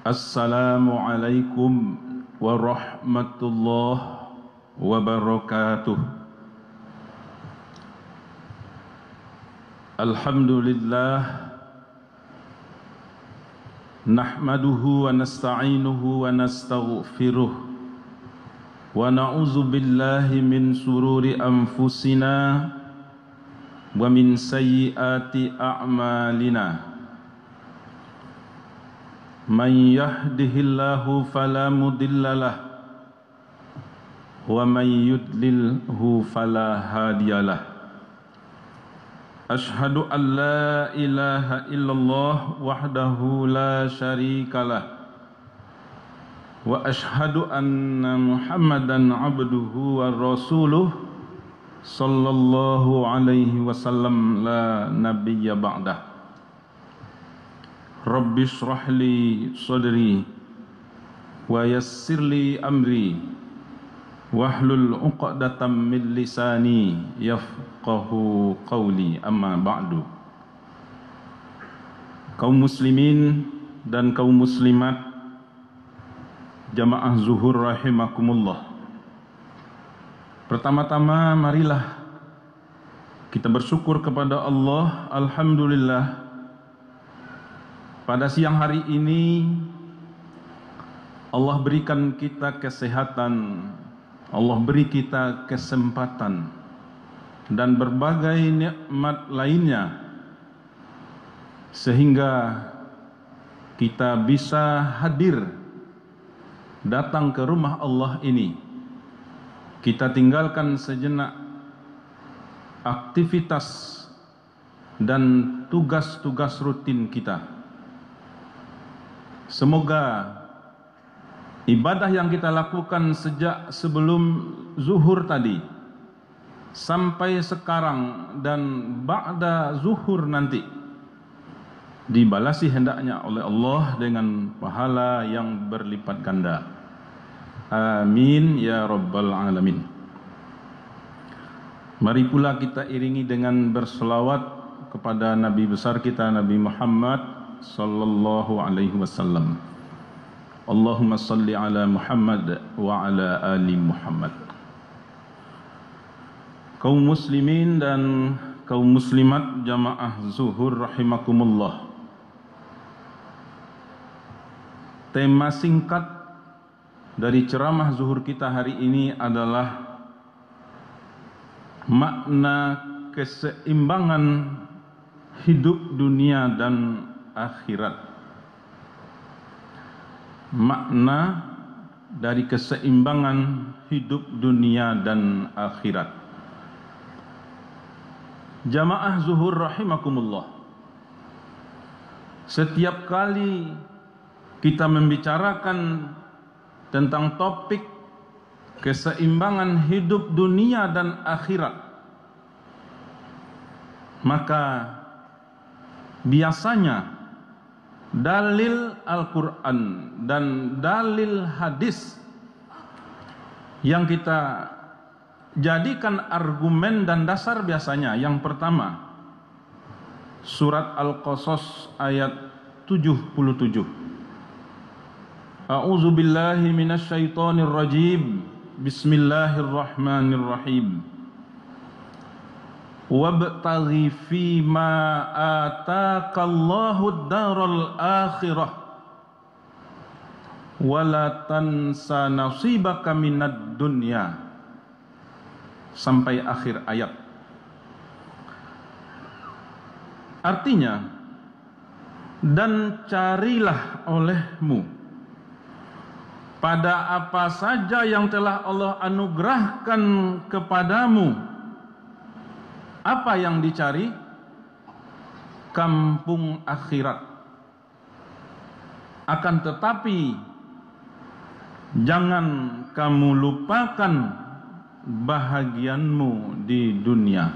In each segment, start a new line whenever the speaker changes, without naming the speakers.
Assalamualaikum warahmatullahi wabarakatuh. Alhamdulillah, nahmaduhu wa nasta'inuhu wa nastaghfiruh wa na'udzu billahi min sururi anfusina wa min sayyiati a'malina. Man yahdihillahu fala mudilla lahu wa man yudlilhu fala hadiyalah. Ashhadu an la ilaha illallah wahdahu la syarikalah wa ashhadu anna Muhammadan abduhu wa rasuluh sallallahu alaihi wasallam la nabiyya ba'dah. Rabbi shrah li sadri wa yassir li amri wahlul 'uqdatam min lisani yafqahu qawli, amma ba'du. Kaum muslimin dan kaum muslimat jamaah zuhur rahimakumullah. Pertama-tama marilah kita bersyukur kepada Allah. Alhamdulillah, pada siang hari ini Allah berikan kita kesehatan, Allah beri kita kesempatan dan berbagai nikmat lainnya sehingga kita bisa hadir datang ke rumah Allah ini. Kita tinggalkan sejenak aktivitas dan tugas-tugas rutin kita. Semoga ibadah yang kita lakukan sejak sebelum zuhur tadi sampai sekarang dan ba'da zuhur nanti dibalasi hendaknya oleh Allah dengan pahala yang berlipat ganda. Amin ya rabbal alamin. Mari pula kita iringi dengan berselawat kepada Nabi besar kita, Nabi Muhammad sallallahu alaihi wasallam. Allahumma salli ala Muhammad wa ala ali Muhammad. Kaum muslimin dan kaum muslimat jamaah zuhur rahimakumullah. Tema singkat dari ceramah zuhur kita hari ini adalah makna keseimbangan hidup dunia dan akhirat. Makna dari keseimbangan hidup dunia dan akhirat. Jamaah zuhur rahimakumullah, setiap kali kita membicarakan tentang topik keseimbangan hidup dunia dan akhirat, maka biasanya dalil Al-Quran dan dalil hadis yang kita jadikan argumen dan dasar biasanya yang pertama surat Al-Qasas ayat 77. A'udzu billahi minasyaitonir rajim. Bismillahirrahmanirrahim. Wabtaghi fima ataakallahu ad-daral akhirah wala tansa nasibaka minad dunya, sampai akhir ayat. Artinya, dan carilah olehmu pada apa saja yang telah Allah anugerahkan kepadamu. Apa yang dicari? Kampung akhirat. Akan tetapi jangan kamu lupakan bahagianmu di dunia.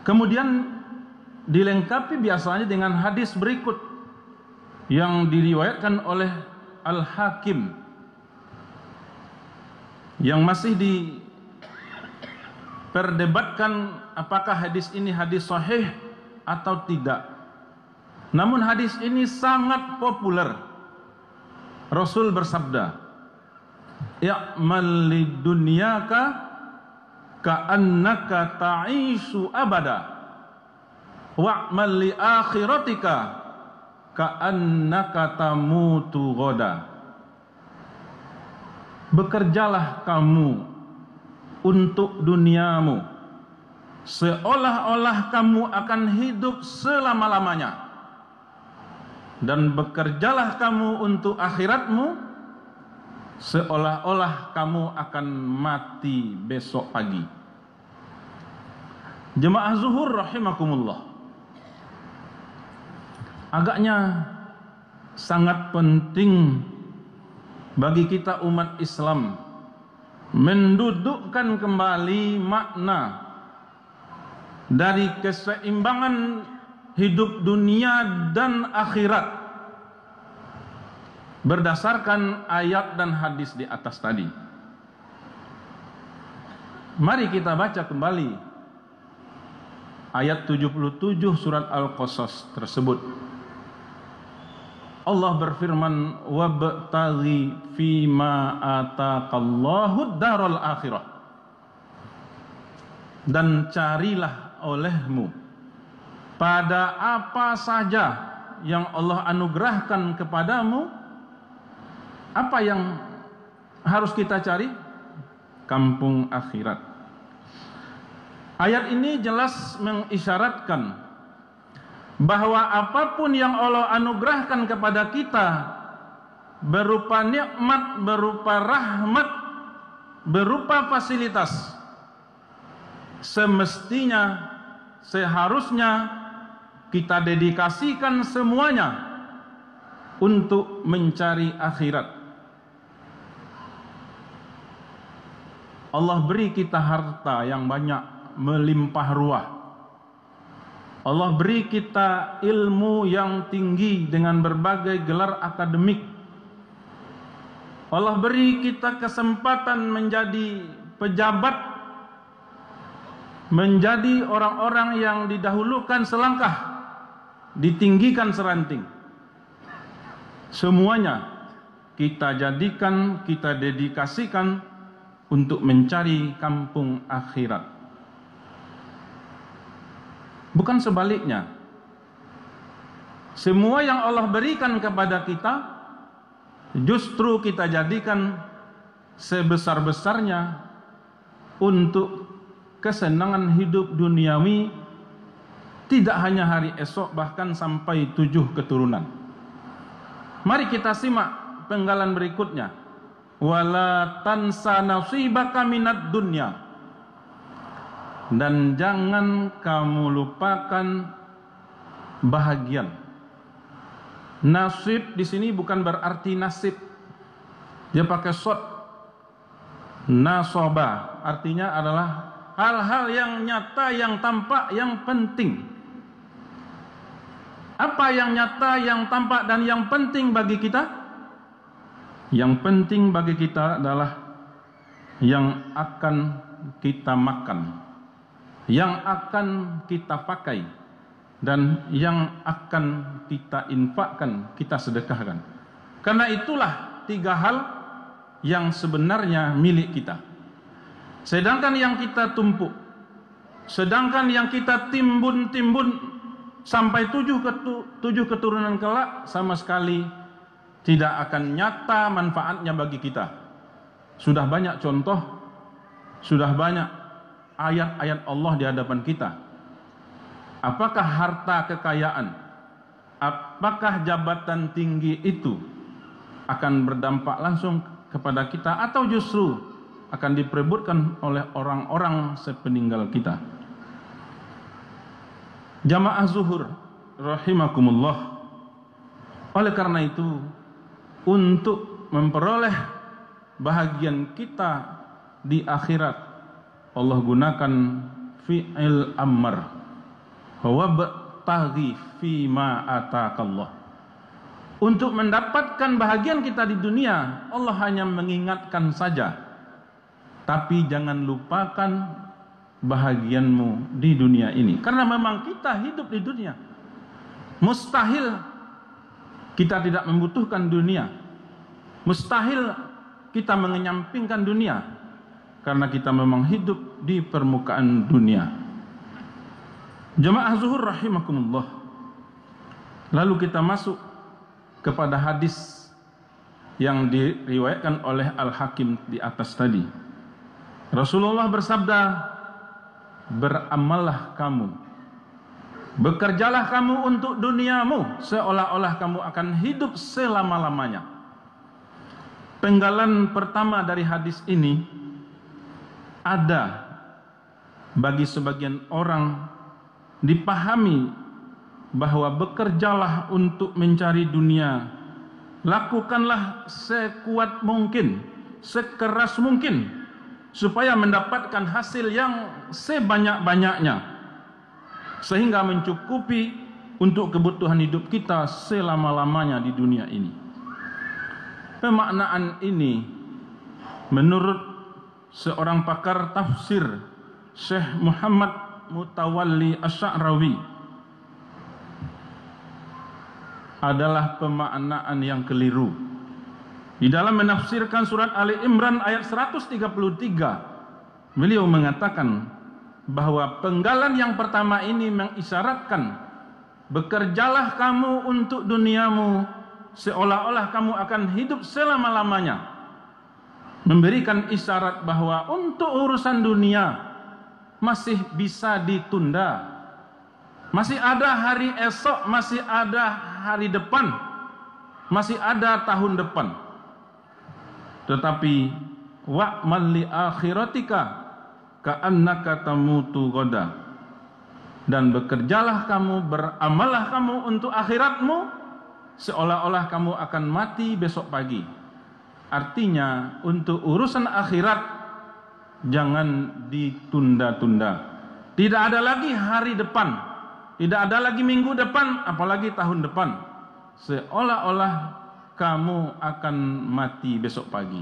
Kemudian dilengkapi biasanya dengan hadis berikut yang diriwayatkan oleh Al-Hakim, yang masih diperdebatkan apakah hadis ini hadis sahih atau tidak. Namun hadis ini sangat populer. Rasul bersabda, "Ya'mal lidunyaka ka'annaka ta'ishu abada, wa'mal li akhiratika ka'annaka tamutu ghoda." Bekerjalah kamu untuk duniamu seolah-olah kamu akan hidup selama-lamanya, dan bekerjalah kamu untuk akhiratmu seolah-olah kamu akan mati besok pagi. Jemaah zuhur rahimakumullah, agaknya sangat penting bagi kita umat Islam mendudukkan kembali makna dari keseimbangan hidup dunia dan akhirat berdasarkan ayat dan hadis di atas tadi. Mari kita baca kembali ayat 77 surat Al-Qasas tersebut. Allah berfirman, "Wabtaghi fima ataqallahu daral akhirah." Dan carilah olehmu pada apa saja yang Allah anugerahkan kepadamu. Apa yang harus kita cari? Kampung akhirat. Ayat ini jelas mengisyaratkan bahwa apapun yang Allah anugerahkan kepada kita berupa nikmat, berupa rahmat, berupa fasilitas, semestinya, seharusnya kita dedikasikan semuanya untuk mencari akhirat. Allah beri kita harta yang banyak, melimpah ruah. Allah beri kita ilmu yang tinggi dengan berbagai gelar akademik. Allah beri kita kesempatan menjadi pejabat, menjadi orang-orang yang didahulukan selangkah, ditinggikan seranting. Semuanya kita jadikan, kita dedikasikan untuk mencari kampung akhirat. Bukan sebaliknya. Semua yang Allah berikan kepada kita justru kita jadikan sebesar-besarnya untuk kesenangan hidup duniawi, tidak hanya hari esok, bahkan sampai 7 keturunan. Mari kita simak penggalan berikutnya. Wala tansa nasibaka minad dunya. Dan jangan kamu lupakan bahagian. Nasib di sini bukan berarti nasib. Dia pakai shot. Nasoba artinya adalah hal-hal yang nyata, yang tampak, yang penting. Apa yang nyata, yang tampak, dan yang penting bagi kita? Yang penting bagi kita adalah yang akan kita makan, yang akan kita pakai, dan yang akan kita infakkan, kita sedekahkan. Karena itulah 3 hal yang sebenarnya milik kita. Sedangkan yang kita tumpuk, sedangkan yang kita timbun-timbun sampai 7 keturunan kelak, sama sekali tidak akan nyata manfaatnya bagi kita. Sudah banyak contoh, sudah banyak ayat-ayat Allah di hadapan kita. Apakah harta kekayaan, apakah jabatan tinggi itu akan berdampak langsung kepada kita, atau justru akan diperebutkan oleh orang-orang sepeninggal kita? Jamaah zuhur rahimakumullah. Oleh karena itu, untuk memperoleh bahagian kita di akhirat, Allah gunakan fi'il amr, wabtaghi fima ataqallah. Untuk mendapatkan bahagian kita di dunia, Allah hanya mengingatkan saja, tapi jangan lupakan bahagianmu di dunia ini. Karena memang kita hidup di dunia. Mustahil kita tidak membutuhkan dunia. Mustahil kita mengenyampingkan dunia, karena kita memang hidup di permukaan dunia. Jemaah zuhur rahimakumullah. Lalu kita masuk kepada hadis yang diriwayatkan oleh Al-Hakim di atas tadi. Rasulullah bersabda, beramallah kamu, bekerjalah kamu untuk duniamu seolah-olah kamu akan hidup selama-lamanya. Penggalan pertama dari hadis ini, ada bagi sebagian orang dipahami bahwa bekerjalah untuk mencari dunia, lakukanlah sekuat mungkin, sekeras mungkin, supaya mendapatkan hasil yang sebanyak-banyaknya, sehingga mencukupi untuk kebutuhan hidup kita selama-lamanya di dunia ini. Pemaknaan ini menurut seorang pakar tafsir, Syekh Muhammad Mutawalli Asy-Sya'rawi, adalah pemaknaan yang keliru. Di dalam menafsirkan surat Ali Imran ayat 133, beliau mengatakan bahwa penggalan yang pertama ini mengisyaratkan, bekerjalah kamu untuk duniamu seolah-olah kamu akan hidup selama-lamanya, memberikan isyarat bahwa untuk urusan dunia masih bisa ditunda, masih ada hari esok, masih ada hari depan, masih ada tahun depan. Tetapi wa'mal li akhiratika ka'annaka tamutu ghadan, dan bekerjalah kamu, beramallah kamu untuk akhiratmu seolah-olah kamu akan mati besok pagi. Artinya untuk urusan akhirat jangan ditunda-tunda. Tidak ada lagi hari depan, tidak ada lagi minggu depan, apalagi tahun depan, seolah-olah kamu akan mati besok pagi.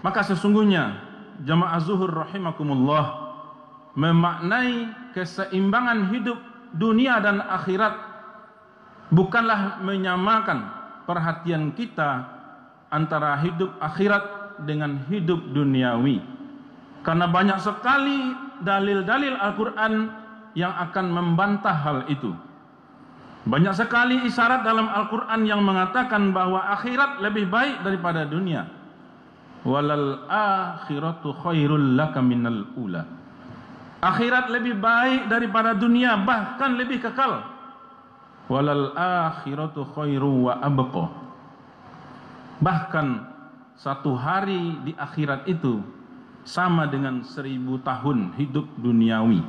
Maka sesungguhnya jamaah zuhur rahimakumullah, memaknai keseimbangan hidup dunia dan akhirat bukanlah menyamakan perhatian kita antara hidup akhirat dengan hidup duniawi, karena banyak sekali dalil-dalil Al-Quran yang akan membantah hal itu. Banyak sekali isyarat dalam Al-Quran yang mengatakan bahwa akhirat lebih baik daripada dunia. Walal akhiratu khairul laka minal ula. Akhirat lebih baik daripada dunia, bahkan lebih kekal. Walal akhiratu khairu wa abqa. Bahkan satu hari di akhirat itu sama dengan 1000 tahun hidup duniawi.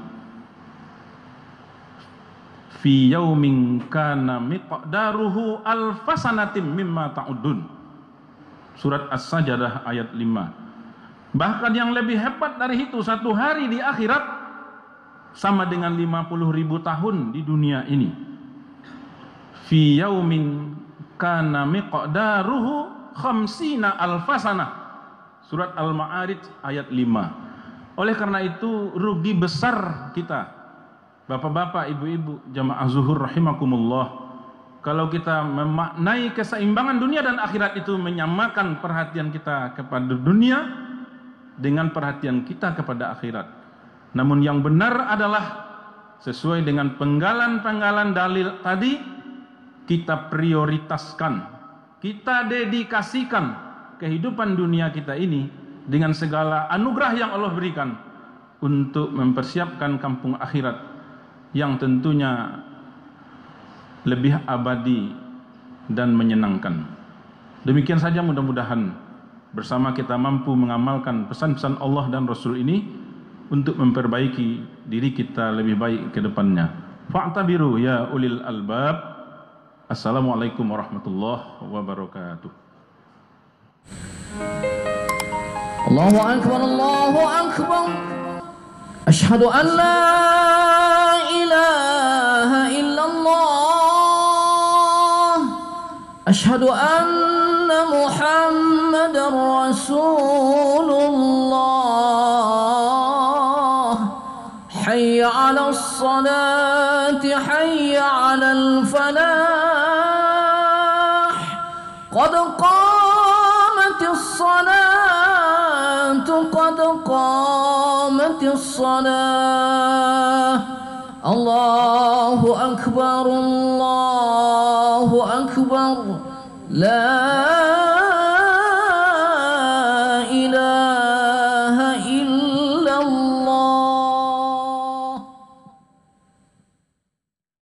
Fi yaumin kana miqdaruhu alfasanatim mimma ta'udun. Surat As-Sajdah ayat 5. Bahkan yang lebih hebat dari itu, satu hari di akhirat sama dengan 50.000 tahun di dunia ini. Fi yaumin kana miqdaruhu khamsina alfasana. Surat Al-Ma'arij ayat 5. Oleh karena itu rugi besar kita, bapak-bapak, ibu-ibu, jamaah zuhur rahimakumullah, kalau kita memaknai keseimbangan dunia dan akhirat itu menyamakan perhatian kita kepada dunia dengan perhatian kita kepada akhirat. Namun yang benar adalah sesuai dengan penggalan-penggalan dalil tadi, kita prioritaskan, kita dedikasikan kehidupan dunia kita ini dengan segala anugerah yang Allah berikan untuk mempersiapkan kampung akhirat yang tentunya lebih abadi dan menyenangkan. Demikian saja, mudah-mudahan bersama kita mampu mengamalkan pesan-pesan Allah dan Rasul ini untuk memperbaiki diri kita lebih baik ke depannya. Fa'tabiru ya ulil albab. Assalamualaikum warahmatullahi wabarakatuh.
Allahu akbar, Allahu akbar. Asyhadu an la ilaha illallah. Asyhadu anna Muhammadar Rasulullah. Hayya 'alas salati, hayya على الفلاح قد قامت الصلاة قد قامت الصلاة الله أكبر الله أكبر لا